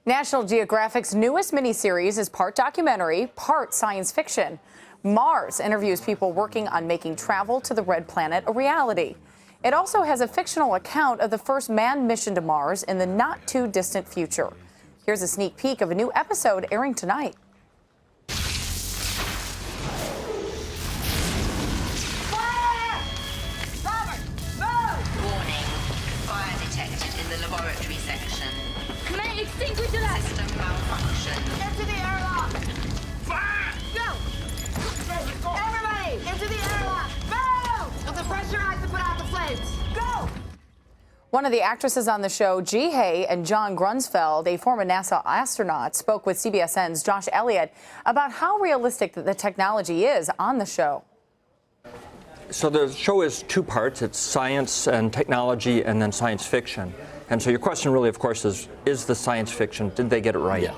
National Geographic's newest miniseries is part documentary, part science fiction. Mars interviews people working on making travel to the red planet a reality. It also has a fictional account of the first manned mission to Mars in the not-too-distant future. Here's a sneak peek of a new episode airing tonight. Laboratory section. May extinguish that. System malfunction. Into the airlock. Fire! Go! Everybody, into the airlock. Move! With the pressurized to put out the flames. Go! One of the actresses on the show, Jihae, and John Grunsfeld, a former NASA astronaut, spoke with CBSN's Josh Elliott about how realistic the technology is on the show. So the show is two parts. It's science and technology and then science fiction. And so your question really, of course, is the science fiction, did they get it right? Yeah.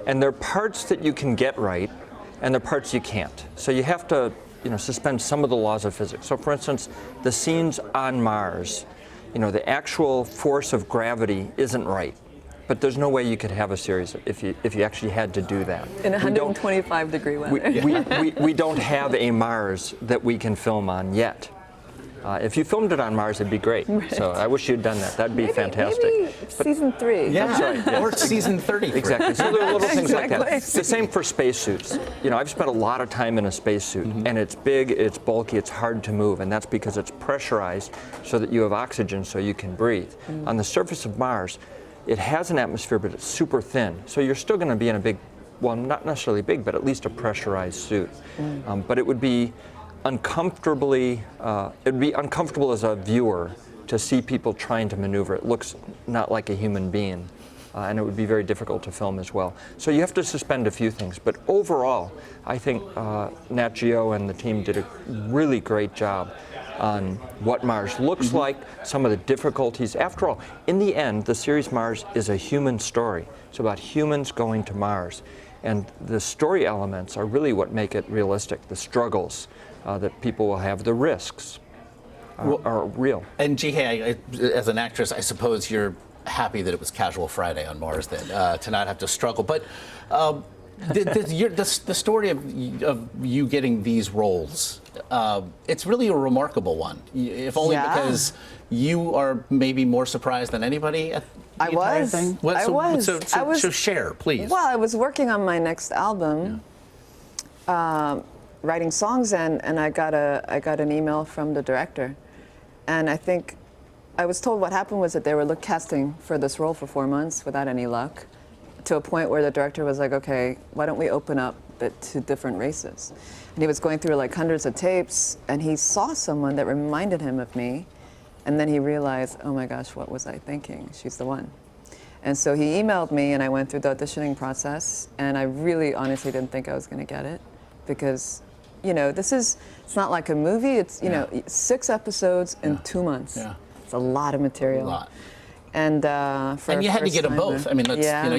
And there are parts that you can get right, and there are parts you can't. So you have to, suspend some of the laws of physics. So for instance, the scenes on Mars, the actual force of gravity isn't right. But there's no way you could have a series if you actually had to do that. In 125-degree weather. We don't have a Mars that we can film on yet. If you filmed it on Mars, it'd be great. Right. So I wish you'd done that. That'd be fantastic. Maybe season 3. Yeah, that's right, yeah. Or season 30. Exactly. So there are little things like that. It's the same for spacesuits. I've spent a lot of time in a spacesuit, and it's big, it's bulky, it's hard to move, and that's because it's pressurized so that you have oxygen so you can breathe. On the surface of Mars, it has an atmosphere, but it's super thin. So you're still going to be in a big, well, not necessarily big, but at least a pressurized suit. But it would be uncomfortable as a viewer to see people trying to maneuver. It looks not like a human being, and it would be very difficult to film as well. So you have to suspend a few things. But overall, I think Nat Geo and the team did a really great job on what Mars looks like, some of the difficulties. After all, in the end, the series Mars is a human story. It's about humans going to Mars. And the story elements are really what make it realistic. The struggles that people will have, the risks are real. And Jihae, as an actress, I suppose you're happy that it was Casual Friday on Mars then, to not have to struggle. But the story of you getting these roles, it's really a remarkable one, if only because you are maybe more surprised than anybody at the entire thing. So share, please. Well, I was working on my next album, writing songs, and I got an email from the director, and I think I was told what happened was that they were casting for this role for 4 months without any luck, to a point where the director was like, okay, why don't we open up it to different races? And he was going through hundreds of tapes, and he saw someone that reminded him of me, and then he realized, oh my gosh, what was I thinking? She's the one. And so he emailed me, and I went through the auditioning process, and I really honestly didn't think I was going to get it, because it's not like a movie. It's 6 episodes in 2 months. Yeah. It's a lot of material. A lot. And you had to get them both. I mean,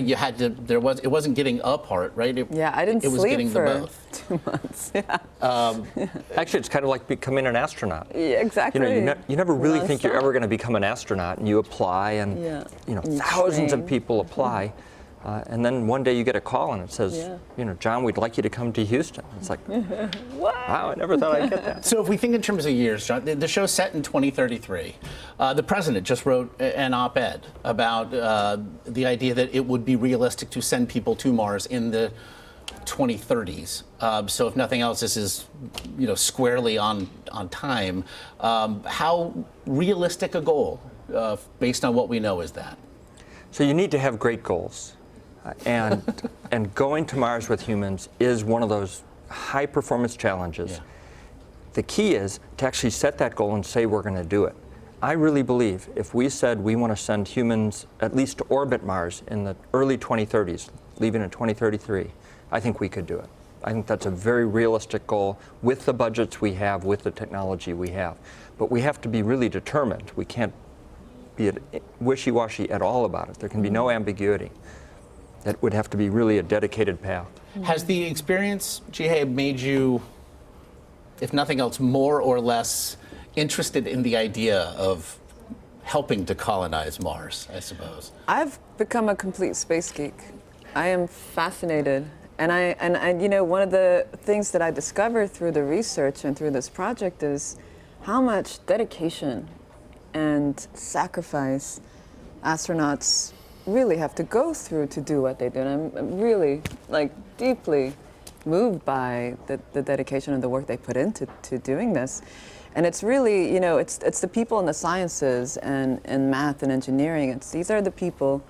you had to. It wasn't getting a part, right? I didn't sleep was getting for both. 2 months. Yeah. Actually, it's kind of like becoming an astronaut. Yeah, exactly. You never really think you're ever going to become an astronaut, and you apply, and thousands of people apply. And then one day you get a call and it says, John, we'd like you to come to Houston. It's like, wow, I never thought I'd get that. So if we think in terms of years, John, the show's set in 2033. The president just wrote an op-ed about the idea that it would be realistic to send people to Mars in the 2030s. So if nothing else, this is squarely on time. How realistic a goal, based on what we know, is that? So you need to have great goals. And going to Mars with humans is one of those high performance challenges. Yeah. The key is to actually set that goal and say we're going to do it. I really believe if we said we want to send humans at least to orbit Mars in the early 2030s, leaving in 2033, I think we could do it. I think that's a very realistic goal with the budgets we have, with the technology we have. But we have to be really determined. We can't be wishy-washy at all about it. There can be no ambiguity. That would have to be really a dedicated path. Has the experience, Jihae, made you, if nothing else, more or less interested in the idea of helping to colonize Mars, I suppose. I've become a complete space geek. I am fascinated. And you know, one of the things that I discovered through the research and through this project is how much dedication and sacrifice astronauts really have to go through to do what they do. And I'm really, like, deeply moved by the dedication and the work they put into doing this. And it's really, you know, it's the people in the sciences and math and engineering. These are the people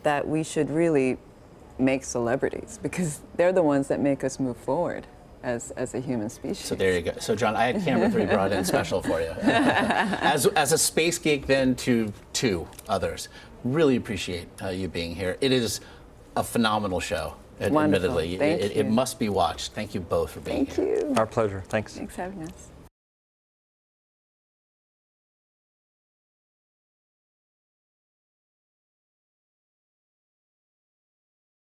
that we should really make celebrities, because they're the ones that make us move forward as a human species. So there you go. So John, I had camera 3 brought in special for you. As a space geek then to 2 others, really appreciate you being here. It is a phenomenal show, Wonderful. admittedly. Thank you. It must be watched. Thank you both for being here. Thank you. Our pleasure. Thanks. Thanks for having us.